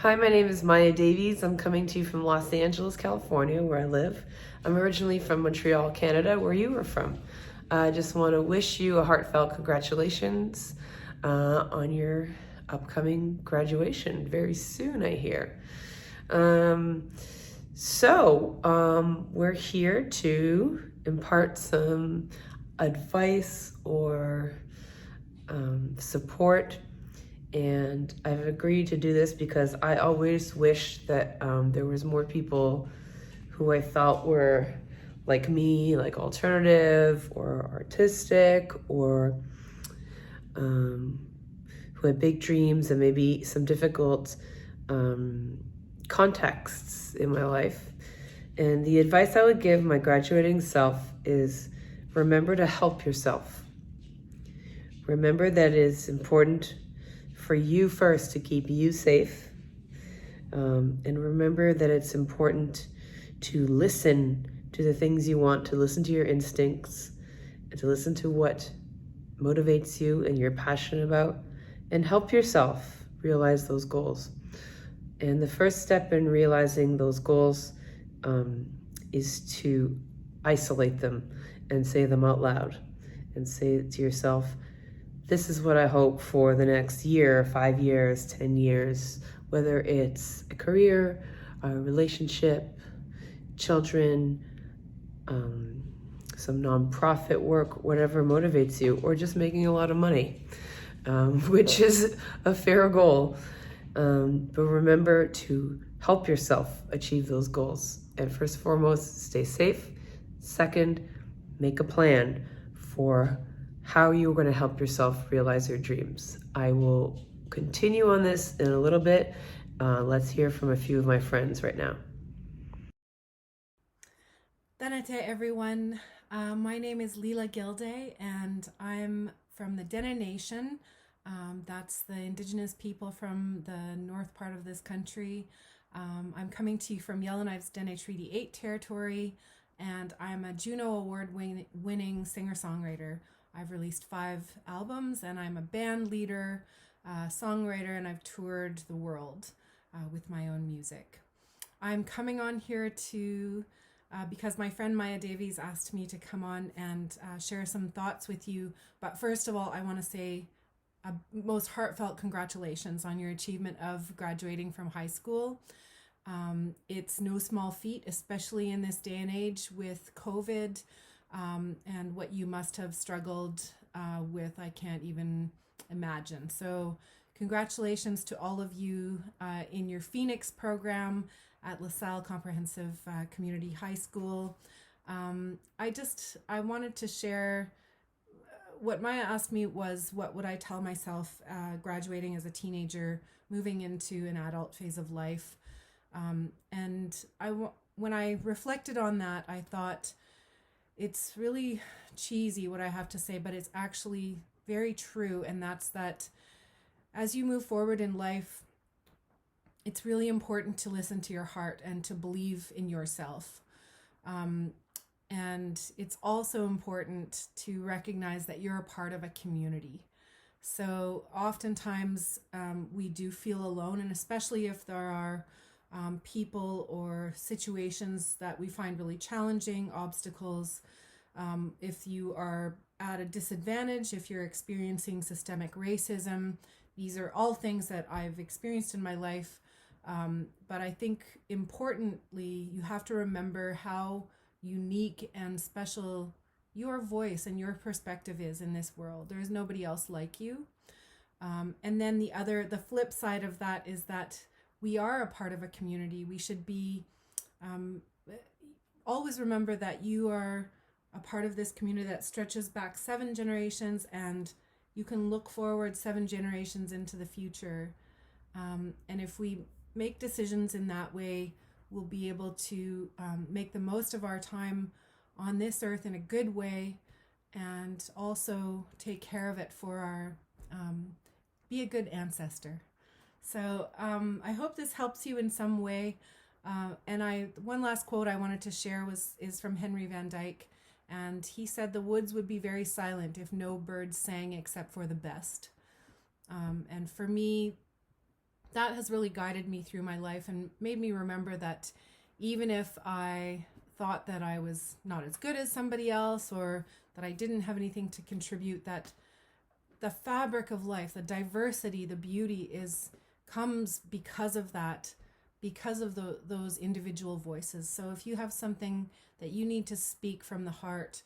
Hi, my name is Maya Davies. I'm coming to you from Los Angeles, California, where I live. I'm originally from Montreal, Canada, where you are from. I just want to wish you a heartfelt congratulations on your upcoming graduation very soon, I hear. Um, we're here to impart some advice or support, and I've agreed to do this because I always wish that there was more people who I felt were like me, like alternative or artistic, or um, who had big dreams and maybe some difficult um, contexts in my life. And the advice I would give my graduating self is remember to help yourself. Remember that it is important for you first to keep you safe. And remember that it's important to listen to the things you want, to listen to your instincts, and to listen to what motivates you and you're passionate about, and help yourself realize those goals. And the first step in realizing those goals is to isolate them and say them out loud and say to yourself, this is what I hope for the next year, 5 years, 10 years, whether it's a career, a relationship, children, some nonprofit work, whatever motivates you, or just making a lot of money, which is a fair goal. But remember to help yourself achieve those goals. And first and foremost, stay safe. Second, make a plan for how you're going to help yourself realize your dreams. I will continue on this in a little bit. Let's hear from a few of my friends right now. Danate, everyone. My name is Leela Gilday, and I'm from the Dene Nation. That's the Indigenous people from the north part of this country. I'm coming to you from Yellowknives Dene Treaty 8 territory, and I'm a Juno Award winning singer songwriter. I've released 5 albums, and I'm a band leader, songwriter, and I've toured the world with my own music. I'm coming on here to because my friend Maya Davies asked me to come on and share some thoughts with you. But first of all, I want to say a most heartfelt congratulations on your achievement of graduating from high school. It's no small feat, especially in this day and age with COVID, and what you must have struggled with. I can't even imagine. So, congratulations to all of you in your Phoenix program at LaSalle Comprehensive Community High School. I wanted to share what Maya asked me was what would I tell myself graduating as a teenager, moving into an adult phase of life. And when I reflected on that, I thought it's really cheesy what I have to say, but it's actually very true. And that's that as you move forward in life, it's really important to listen to your heart and to believe in yourself. Um, and it's also important to recognize that you're a part of a community. So oftentimes we do feel alone, and especially if there are people or situations that we find really challenging, obstacles, if you are at a disadvantage, if you're experiencing systemic racism, these are all things that I've experienced in my life. But I think importantly, you have to remember how unique and special your voice and your perspective is in this world. There is nobody else like you. And then the flip side of that is that we are a part of a community. We should be um, always remember that you are a part of this community that stretches back 7 generations, and you can look forward 7 generations into the future. And if we make decisions in that way, we'll be able to make the most of our time on this earth in a good way, and also take care of it for our be a good ancestor. So I hope this helps you in some way. And one last quote I wanted to share is from Henry Van Dyke, and he said the woods would be very silent if no birds sang except for the best. And for me, that has really guided me through my life and made me remember that even if I thought that I was not as good as somebody else, or that I didn't have anything to contribute, that the fabric of life, the diversity, the beauty comes because of that, because of those individual voices. So if you have something that you need to speak from the heart,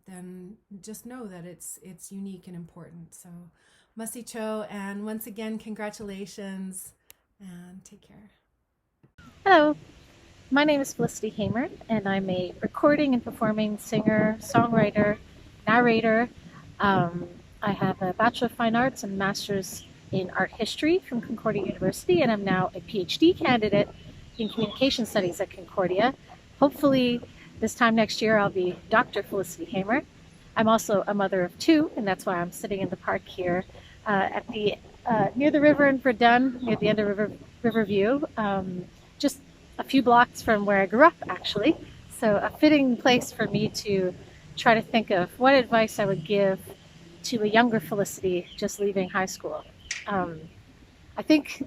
then just know that it's unique and important. So Masi Cho, and once again, congratulations and take care. Hello, my name is Felicity Hamer, and I'm a recording and performing singer, songwriter, narrator. I have a Bachelor of Fine Arts and Master's in Art History from Concordia University, and I'm now a PhD candidate in Communication Studies at Concordia. Hopefully, this time next year, I'll be Dr. Felicity Hamer. I'm also a mother of two, and that's why I'm sitting in the park here at the near the river in Verdun, near the end of Riverview, just a few blocks from where I grew up, actually. So a fitting place for me to try to think of what advice I would give to a younger Felicity just leaving high school. I think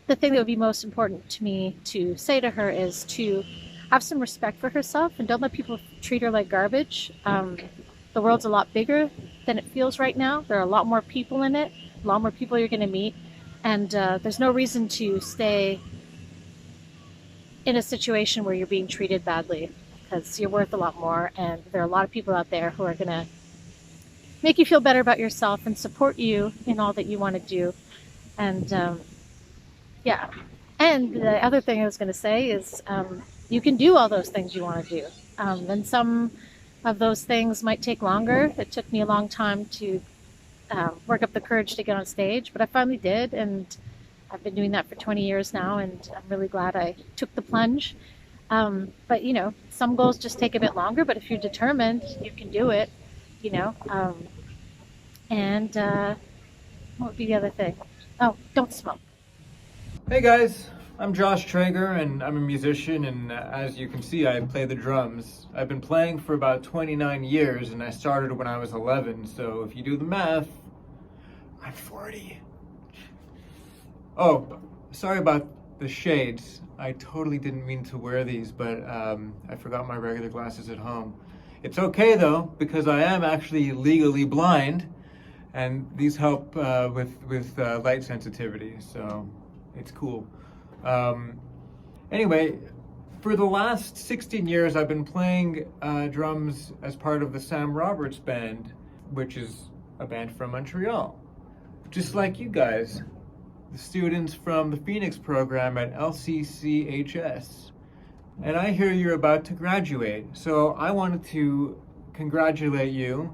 the thing that would be most important to me to say to her is to have some respect for herself and don't let people treat her like garbage. The world's a lot bigger than it feels right now. There are a lot more people in it, a lot more people you're going to meet, and there's no reason to stay in a situation where you're being treated badly, because you're worth a lot more, and there are a lot of people out there who are going to make you feel better about yourself and support you in all that you want to do. And yeah, and the other thing I was going to say is you can do all those things you want to do. And some of those things might take longer. It took me a long time to work up the courage to get on stage, but I finally did, and I've been doing that for 20 years now, and I'm really glad I took the plunge. But, you know, some goals just take a bit longer, but if you're determined, you can do it, you know. And what would be the other thing? Oh, don't smoke. Hey guys, I'm Josh Traeger, and I'm a musician, and as you can see, I play the drums. I've been playing for about 29 years, and I started when I was 11, so if you do the math, I'm 40. Oh, sorry about the shades. I totally didn't mean to wear these, but I forgot my regular glasses at home. It's okay though, because I am actually legally blind, and these help with light sensitivity, so it's cool. Anyway, for the last 16 years, I've been playing drums as part of the Sam Roberts Band, which is a band from Montreal, just like you guys, the students from the Phoenix program at LCCHS. And I hear you're about to graduate, so I wanted to congratulate you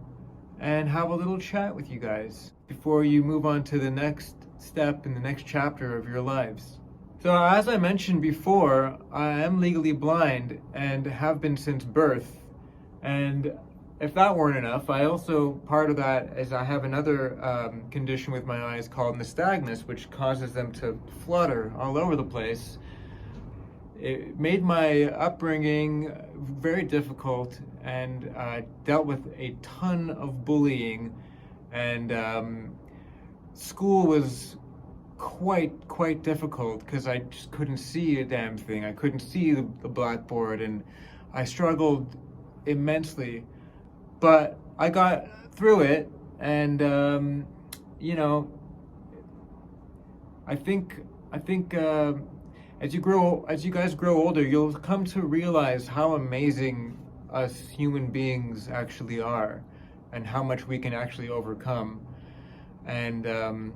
and have a little chat with you guys before you move on to the next step in the next chapter of your lives. So as I mentioned before, I am legally blind and have been since birth. And if that weren't enough, I also, part of that is I have another condition with my eyes called nystagmus, which causes them to flutter all over the place. It made my upbringing very difficult, and dealt with a ton of bullying, and school was quite difficult because I just couldn't see a damn thing. I couldn't see the blackboard, and I struggled immensely. But I got through it, and you know, I think as you guys grow older, you'll come to realize how amazing us human beings actually are, and how much we can actually overcome. And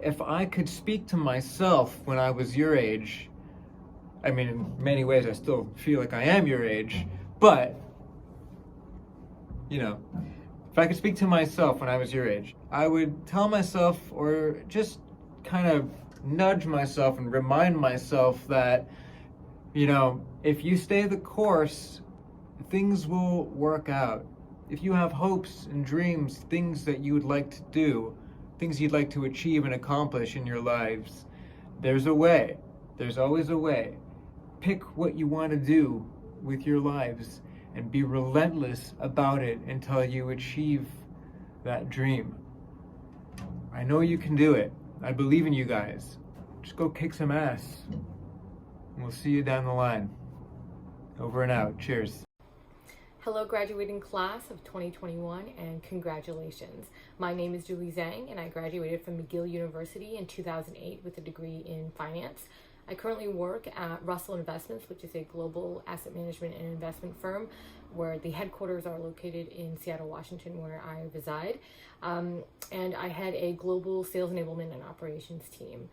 if I could speak to myself when I was your age, I mean, in many ways I still feel like I am your age, but, you know, if I could speak to myself when I was your age, I would tell myself, or just kind of nudge myself and remind myself that, you know, if you stay the course, things will work out. If you have hopes and dreams, things that you would like to do, things you'd like to achieve and accomplish in your lives, there's a way. There's always a way. Pick what you want to do with your lives and be relentless about it until you achieve that dream. I know you can do it. I believe in you guys. Just go kick some ass. And we'll see you down the line. Over and out. Cheers. Hello, graduating class of 2021, and congratulations. My name is Julie Zhang, and I graduated from McGill University in 2008 with a degree in finance. I currently work at Russell Investments, which is a global asset management and investment firm where the headquarters are located in Seattle, Washington, where I reside. And I head a global sales enablement and operations team.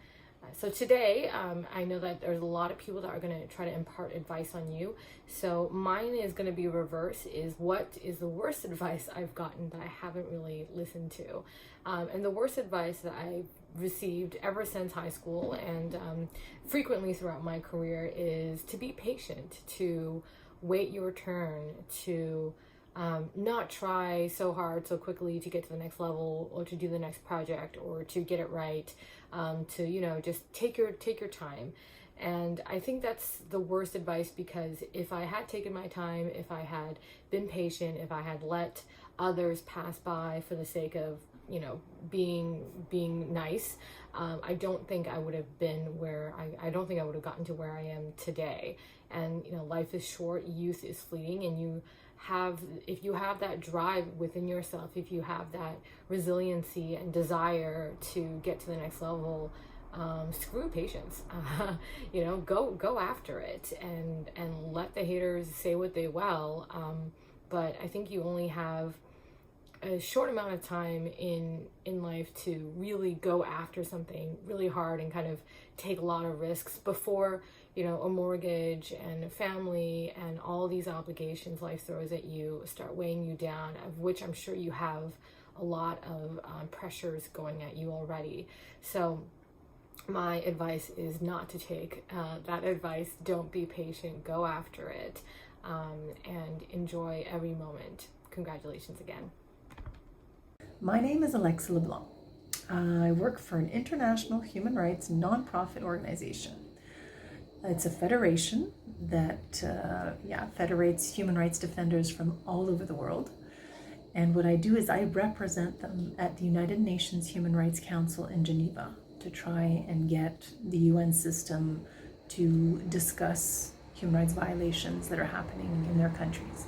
So today, I know that there's a lot of people that are going to try to impart advice on you. So mine is going to be reverse, is what is the worst advice I've gotten that I haven't really listened to. And the worst advice that I've received ever since high school and frequently throughout my career is to be patient, to wait your turn, to not try so hard so quickly to get to the next level or to do the next project or to get it right, to just take your time. And I think that's the worst advice, because if I had taken my time, if I had been patient, if I had let others pass by for the sake of being nice, I don't think I would have been where I don't think I would have gotten to where I am today. And life is short, youth is fleeting, and if you have that drive within yourself, if you have that resiliency and desire to get to the next level, screw patience. Go after it and let the haters say what they will. But I think you only have a short amount of time in life to really go after something really hard and kind of take a lot of risks before a mortgage and a family and all these obligations life throws at you start weighing you down, of which I'm sure you have a lot of pressures going at you already. So my advice is not to take that advice. Don't be patient, go after it, and enjoy every moment. Congratulations again. My name is Alexa LeBlanc. I work for an international human rights nonprofit organization. It's a federation that federates human rights defenders from all over the world. And what I do is I represent them at the United Nations Human Rights Council in Geneva to try and get the UN system to discuss human rights violations that are happening in their countries.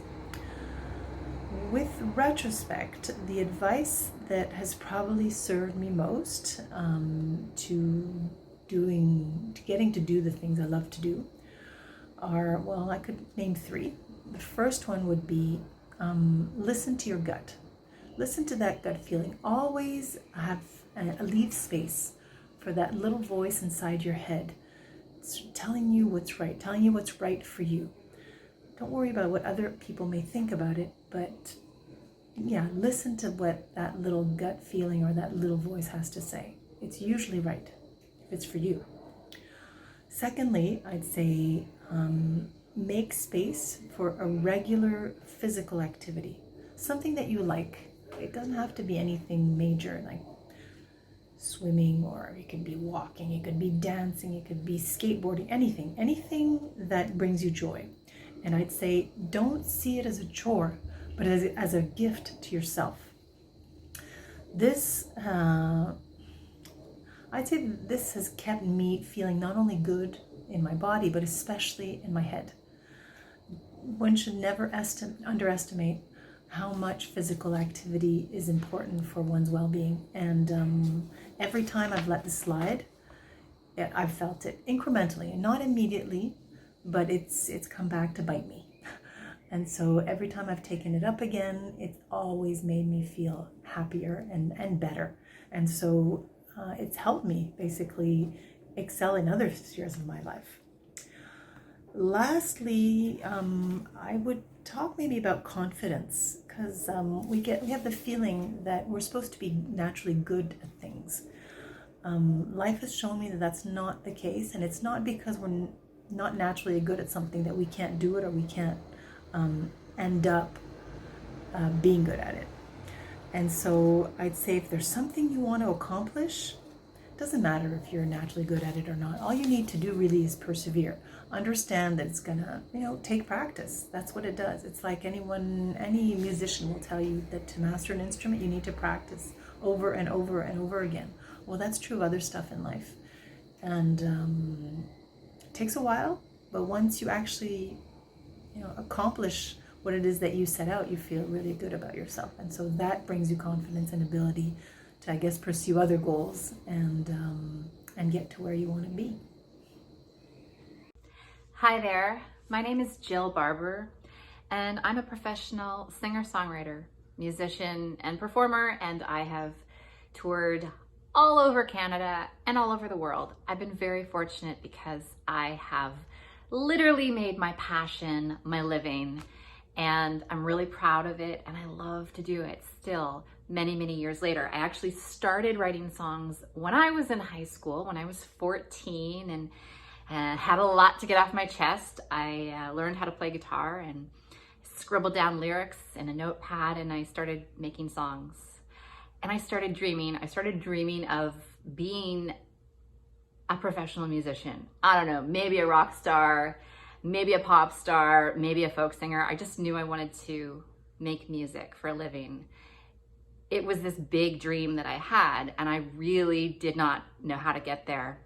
With retrospect, the advice that has probably served me most to getting to do the things I love to do are, well, I could name three. The first one would be listen to your gut. Listen to that gut feeling. Always leave space for that little voice inside your head. It's telling you what's right, telling you what's right for you. Don't worry about what other people may think about it, but listen to what that little gut feeling or that little voice has to say. It's usually right if it's for you. Secondly, I'd say make space for a regular physical activity, something that you like. It doesn't have to be anything major like swimming, or it could be walking, it could be dancing, it could be skateboarding, anything that brings you joy. And I'd say don't see it as a chore, but as a gift to yourself. This, I'd say this has kept me feeling not only good in my body, but especially in my head. One should never underestimate how much physical activity is important for one's well-being. And every time I've let this slide, I've felt it incrementally, not immediately, but it's come back to bite me. And so every time I've taken it up again, it's always made me feel happier and better. And so it's helped me basically excel in other spheres of my life. Lastly, I would talk maybe about confidence, because we have the feeling that we're supposed to be naturally good at things. Life has shown me that that's not the case, and it's not because we're not naturally good at something that we can't do it, or we can't end up being good at it. And so I'd say if there's something you want to accomplish, it doesn't matter if you're naturally good at it or not. All you need to do really is persevere. Understand that it's gonna, take practice. That's what it does. It's like any musician will tell you that to master an instrument, you need to practice over and over and over again. Well, that's true of other stuff in life. And it takes a while, but once you actually, accomplish what it is that you set out, you feel really good about yourself. And so that brings you confidence and ability to, I guess, pursue other goals and get to where you want to be. Hi there, my name is Jill Barber, and I'm a professional singer-songwriter, musician, and performer, and I have toured all over Canada and all over the world. I've been very fortunate because I have literally made my passion my living, and I'm really proud of it, and I love to do it still many, many years later. I actually started writing songs when I was in high school, when I was 14, and had a lot to get off my chest. I learned how to play guitar and scribbled down lyrics in a notepad, and I started making songs. And I started dreaming of being a professional musician. I don't know, maybe a rock star, maybe a pop star, maybe a folk singer. I just knew I wanted to make music for a living. It was this big dream that I had, and I really did not know how to get there.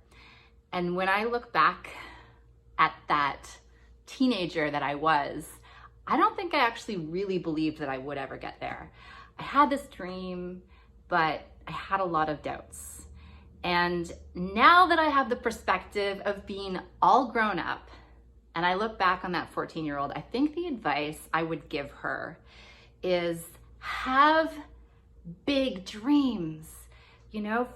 And when I look back at that teenager that I was, I don't think I actually really believed that I would ever get there. I had this dream, but I had a lot of doubts. And now that I have the perspective of being all grown up, and I look back on that 14-year-old, I think the advice I would give her is have big dreams,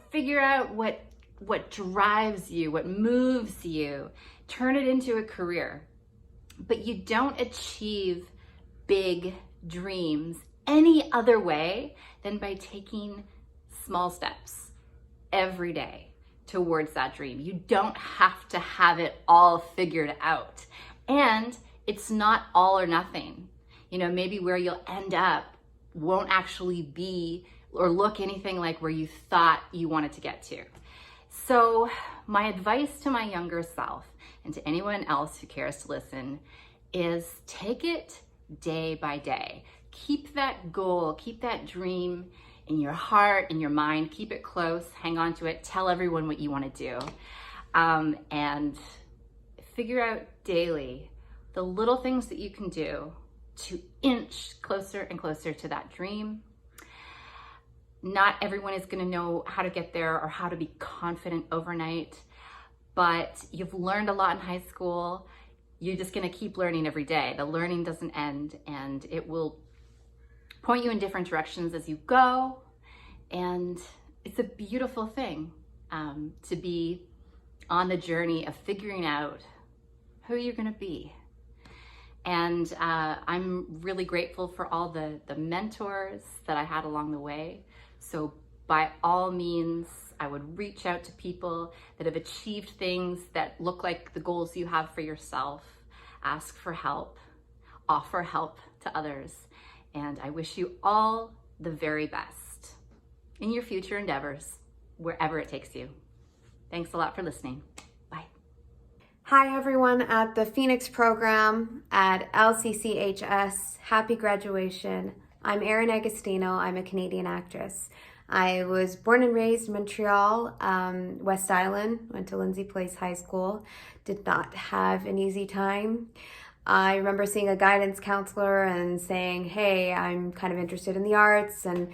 figure out what drives you, what moves you, turn it into a career. But you don't achieve big dreams any other way than by taking small steps every day towards that dream. You don't have to have it all figured out. And it's not all or nothing. Maybe where you'll end up won't actually be or look anything like where you thought you wanted to get to. So my advice to my younger self and to anyone else who cares to listen is take it day by day. Keep that goal, keep that dream in your heart, in your mind, keep it close, hang on to it, tell everyone what you want to do. And figure out daily the little things that you can do to inch closer and closer to that dream. Not everyone is going to know how to get there or how to be confident overnight, but you've learned a lot in high school. You're just going to keep learning every day. The learning doesn't end, and it will point you in different directions as you go. And it's a beautiful thing to be on the journey of figuring out who you're going to be. And I'm really grateful for all the mentors that I had along the way. So by all means, I would reach out to people that have achieved things that look like the goals you have for yourself. Ask for help, offer help to others. And I wish you all the very best in your future endeavors, wherever it takes you. Thanks a lot for listening. Bye. Hi everyone at the Phoenix program at LCCHS. Happy graduation. I'm Erin Agostino. I'm a Canadian actress. I was born and raised in Montreal, West Island, went to Lindsay Place High School. Did not have an easy time. I remember seeing a guidance counselor and saying, hey, I'm kind of interested in the arts, and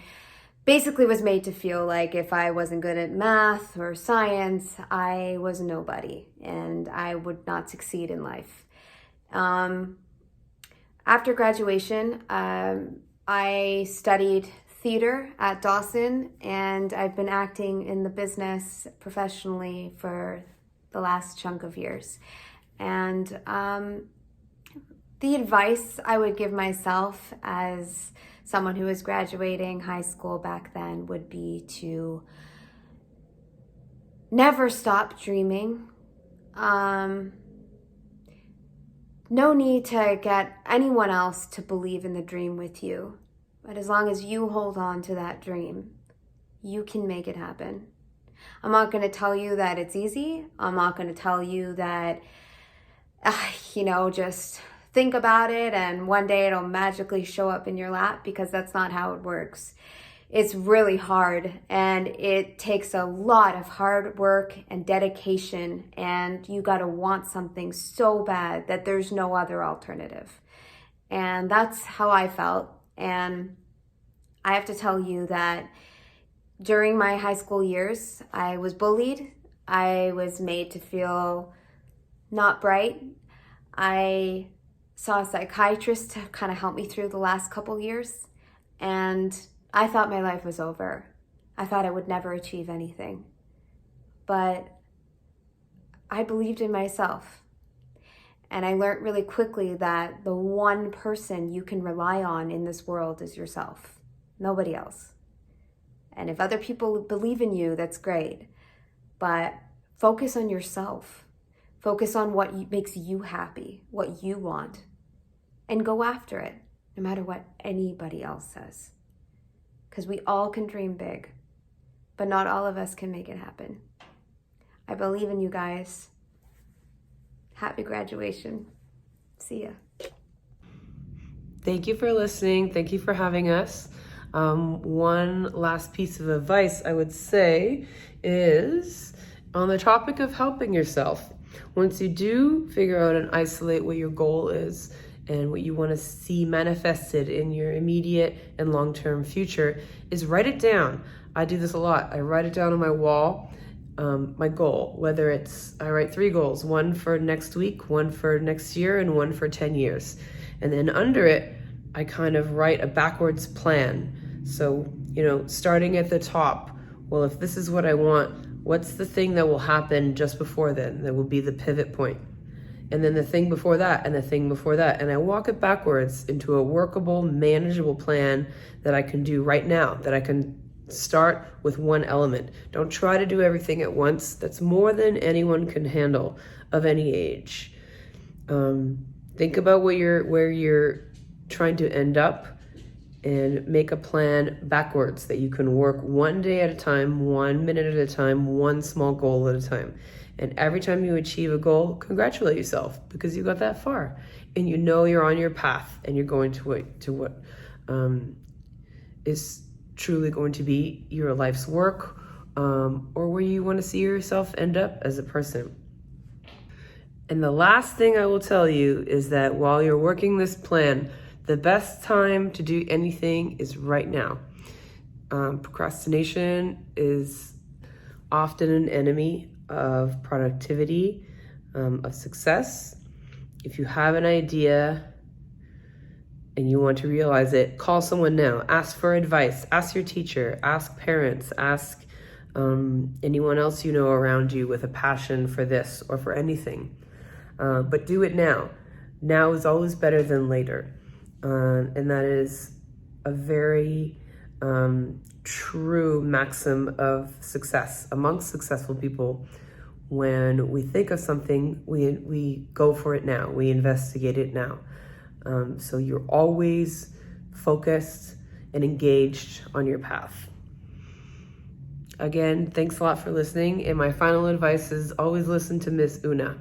basically was made to feel like if I wasn't good at math or science, I was a nobody and I would not succeed in life. After graduation, I studied theater at Dawson, and I've been acting in the business professionally for the last chunk of years. And the advice I would give myself as someone who was graduating high school back then would be to never stop dreaming. No need to get anyone else to believe in the dream with you. But as long as you hold on to that dream, you can make it happen. I'm not going to tell you that it's easy. I'm not going to tell you that, just think about it and one day it'll magically show up in your lap, because that's not how it works. it's really hard, and it takes a lot of hard work and dedication, and you got to want something so bad that there's no other alternative. And that's how I felt. And I have to tell you that during my high school years, I was bullied. I was made to feel not bright. I saw a psychiatrist to kind of help me through the last couple years, and I thought my life was over. I thought I would never achieve anything. But I believed in myself. And I learned really quickly that the one person you can rely on in this world is yourself, nobody else. And if other people believe in you, that's great. But focus on yourself. Focus on what makes you happy, what you want, and go after it, no matter what anybody else says. Because we all can dream big, but not all of us can make it happen. I believe in you guys. Happy graduation. See ya. Thank you for listening. Thank you for having us. One last piece of advice I would say is on the topic of helping yourself. Once you do figure out and isolate what your goal is and what you want to see manifested in your immediate and long-term future, is write it down. I do this a lot. I write it down on my wall, my goal, whether it's, I write 3 goals, one for next week, one for next year, and one for 10 years. And then under it, I kind of write a backwards plan. So, starting at the top, well, if this is what I want, what's the thing that will happen just before then? That will be the pivot point. And then the thing before that, and the thing before that. And I walk it backwards into a workable, manageable plan that I can do right now, that I can start with one element. Don't try to do everything at once. That's more than anyone can handle of any age. Think about where you're trying to end up, and make a plan backwards that you can work one day at a time, 1 minute at a time, one small goal at a time. And every time you achieve a goal, congratulate yourself because you got that far. And you're on your path and you're going to what is truly going to be your life's work, or where you want to see yourself end up as a person. And the last thing I will tell you is that while you're working this plan, the best time to do anything is right now. Procrastination is often an enemy of productivity, of success. If you have an idea and you want to realize it, call someone now. Ask for advice. Ask your teacher. Ask parents. Ask anyone else you know around you with a passion for this or for anything. But do it now. Now is always better than later. And that is a very true maxim of success amongst successful people. When we think of something, we go for it now. We investigate it now. So you're always focused and engaged on your path. Again, thanks a lot for listening. And my final advice is always listen to Miss Una.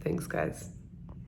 Thanks, guys.